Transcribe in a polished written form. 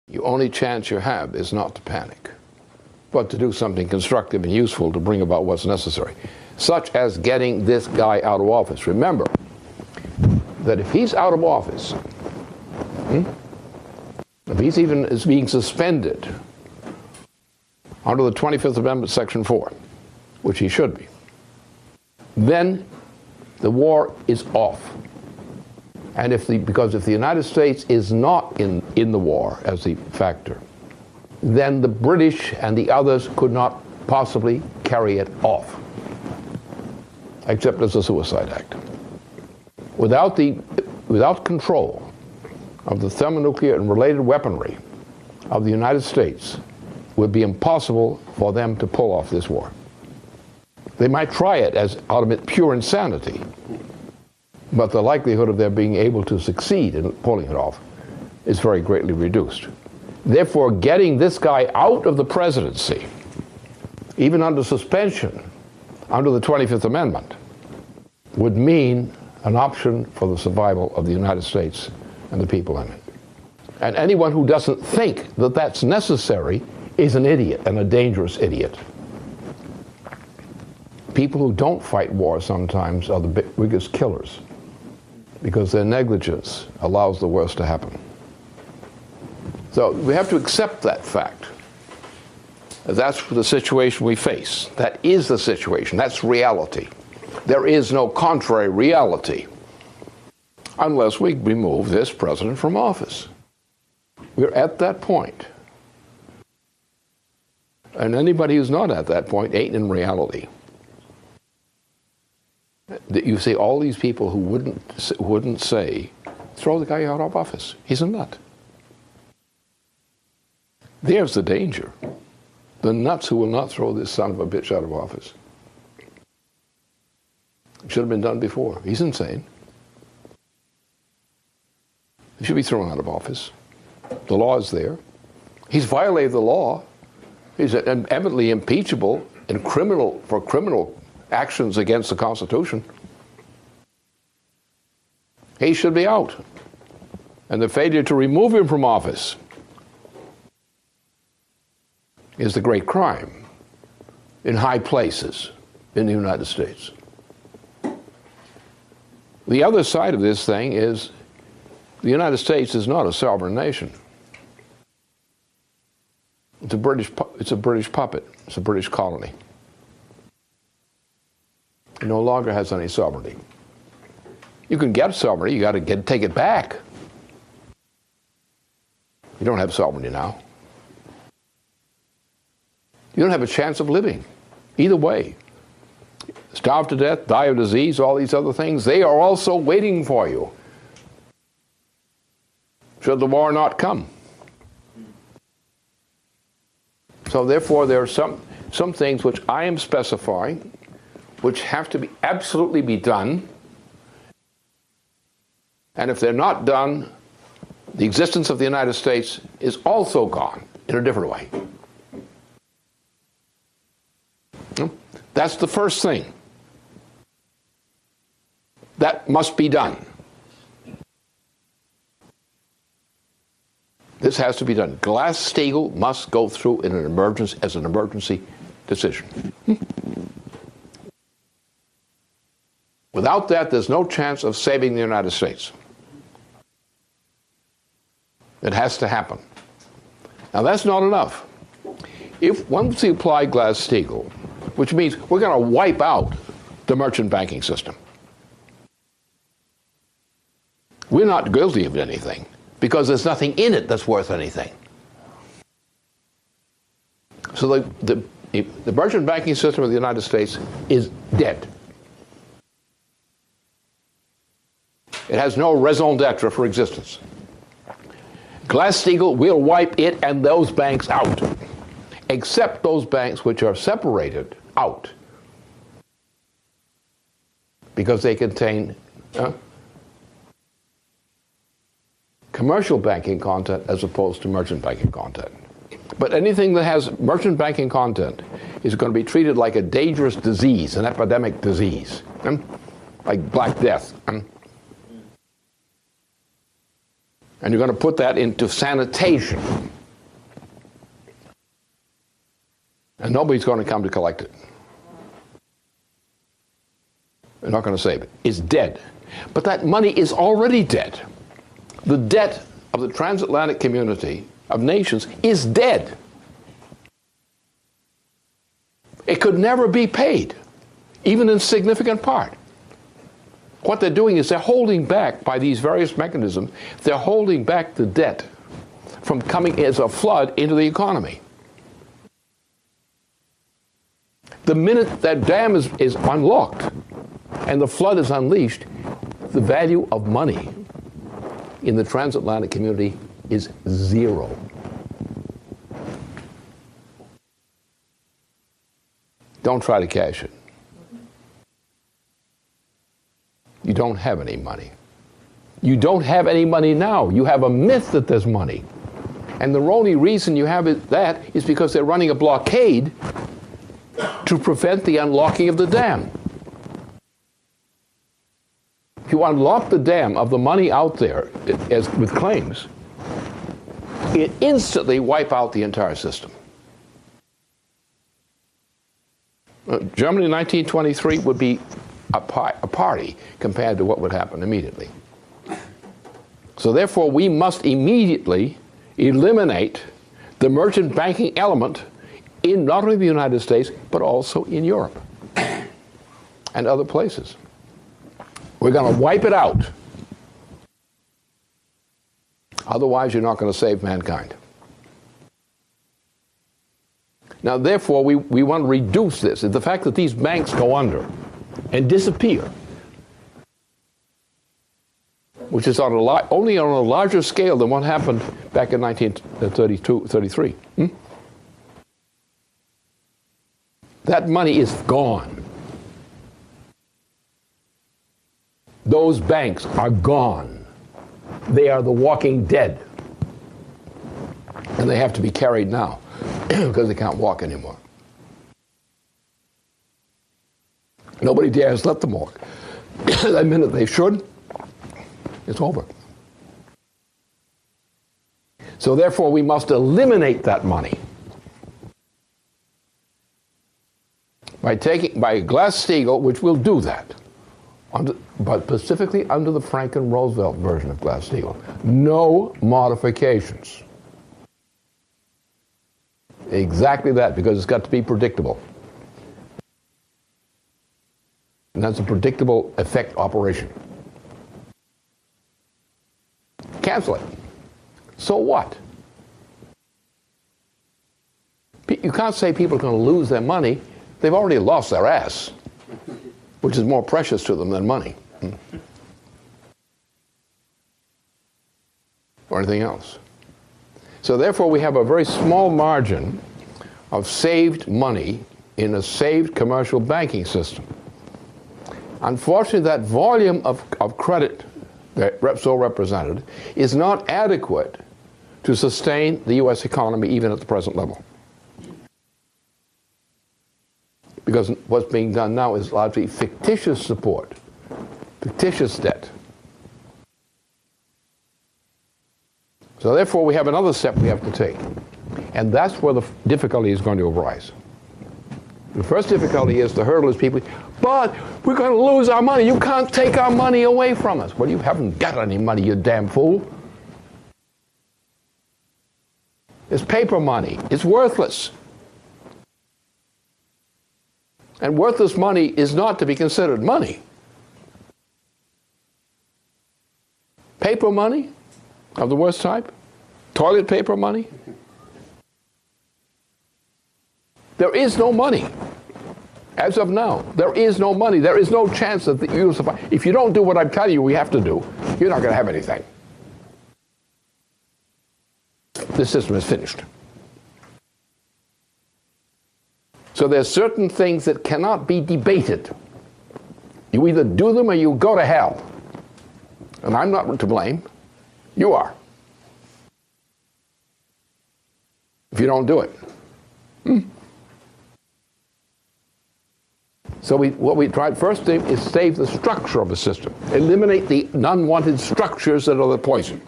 The only chance you have is not to panic, but to do something constructive and useful to bring about what's necessary, such as getting this guy out of office. Remember that if he's out of office, if he's even is being suspended under the 25th Amendment, Section 4, which he should be, then the war is off. And because if the United States is not in the war as the factor, then the British and the others could not possibly carry it off, except as a suicide act. Without control of the thermonuclear and related weaponry of the United States, it would be impossible for them to pull off this war. They might try it as ultimate pure insanity, but the likelihood of their being able to succeed in pulling it off is very greatly reduced. Therefore, getting this guy out of the presidency, even under suspension, under the 25th Amendment, would mean an option for the survival of the United States and the people in it. And anyone who doesn't think that that's necessary is an idiot, and a dangerous idiot. People who don't fight war sometimes are the biggest killers, because their negligence allows the worst to happen. So we have to accept that fact. That's the situation we face. That is the situation. That's reality. There is no contrary reality unless we remove this president from office. We're at that point. And anybody who's not at that point ain't in reality. You see all these people who wouldn't say, throw the guy out of office. He's a nut. There's the danger. The nuts who will not throw this son of a bitch out of office. It should have been done before. He's insane. He should be thrown out of office. The law is there. He's violated the law. He's eminently impeachable and for criminal actions against the Constitution. He should be out. And the failure to remove him from office is the great crime in high places in the United States. The other side of this thing is the United States is not a sovereign nation. It's a British puppet. It's a British colony. It no longer has any sovereignty. You can get sovereignty, you got to take it back. You don't have sovereignty now. You don't have a chance of living. Either way. Starve to death, die of disease, all these other things, they are also waiting for you, should the war not come. So therefore, there are some things which I am specifying, which have to absolutely be done. And if they're not done, the existence of the United States is also gone in a different way. That's the first thing. That must be done. This has to be done. Glass-Steagall must go through in an emergency as an emergency decision. Without that, there's no chance of saving the United States. It has to happen. Now, that's not enough. Once we apply Glass-Steagall, which means we're going to wipe out the merchant banking system. We're not guilty of anything because there's nothing in it that's worth anything. So the merchant banking system of the United States is dead. It has no raison d'etre for existence. Glass-Steagall will wipe it and those banks out, except those banks which are separated out because they contain commercial banking content as opposed to merchant banking content. But anything that has merchant banking content is going to be treated like a dangerous disease, an epidemic disease, like Black Death. And you're going to put that into sanitation. and nobody's going to come to collect it. They're not going to save it. It's dead. But that money is already dead. The debt of the transatlantic community of nations is dead. It could never be paid, even in significant part. What they're doing is they're holding back, by these various mechanisms, they're holding back the debt from coming as a flood into the economy. The minute that dam is unlocked and the flood is unleashed, the value of money in the transatlantic community is zero. Don't try to cash it. You don't have any money. You don't have any money now. You have a myth that there's money. And the only reason you have that is because they're running a blockade to prevent the unlocking of the dam. If you unlock the dam of the money out there, as with claims, it instantly wipe out the entire system. Germany in 1923 would be a party compared to what would happen immediately. So therefore, we must immediately eliminate the merchant banking element in not only the United States, but also in Europe and other places. We're going to wipe it out. Otherwise, you're not going to save mankind. Now, therefore, we want to reduce this. The fact that these banks go under and disappear, which is only on a larger scale than what happened back in 1933. That money is gone. Those banks are gone. They are the walking dead. And they have to be carried now because they can't walk anymore. Nobody dares let them walk. The minute they should, it's over. So therefore, we must eliminate that money by Glass-Steagall, which will do that, but specifically under the Franken-Roosevelt version of Glass-Steagall. No modifications. Exactly that, because it's got to be predictable. And that's a predictable effect operation. Cancel it. So what? You can't say people are going to lose their money. They've already lost their ass, which is more precious to them than money. Or anything else. So therefore, we have a very small margin of saved money in a saved commercial banking system. Unfortunately, that volume of credit so represented is not adequate to sustain the U.S. economy even at the present level. Because what's being done now is largely fictitious support, fictitious debt. So therefore, we have another step we have to take. And that's where the difficulty is going to arise. The first difficulty is the hurdle is people, but we're going to lose our money. You can't take our money away from us. Well, you haven't got any money, you damn fool. It's paper money. It's worthless. And worthless money is not to be considered money. Paper money of the worst type, toilet paper money. There is no money. As of now, there is no money. There is no chance that you survive. If you don't do what I'm telling you we have to do, you're not going to have anything. This system is finished. So there's certain things that cannot be debated. You either do them or you go to hell. And I'm not to blame. You are. If you don't do it. So what we tried first is save the structure of the system. Eliminate the unwanted structures that are the poison.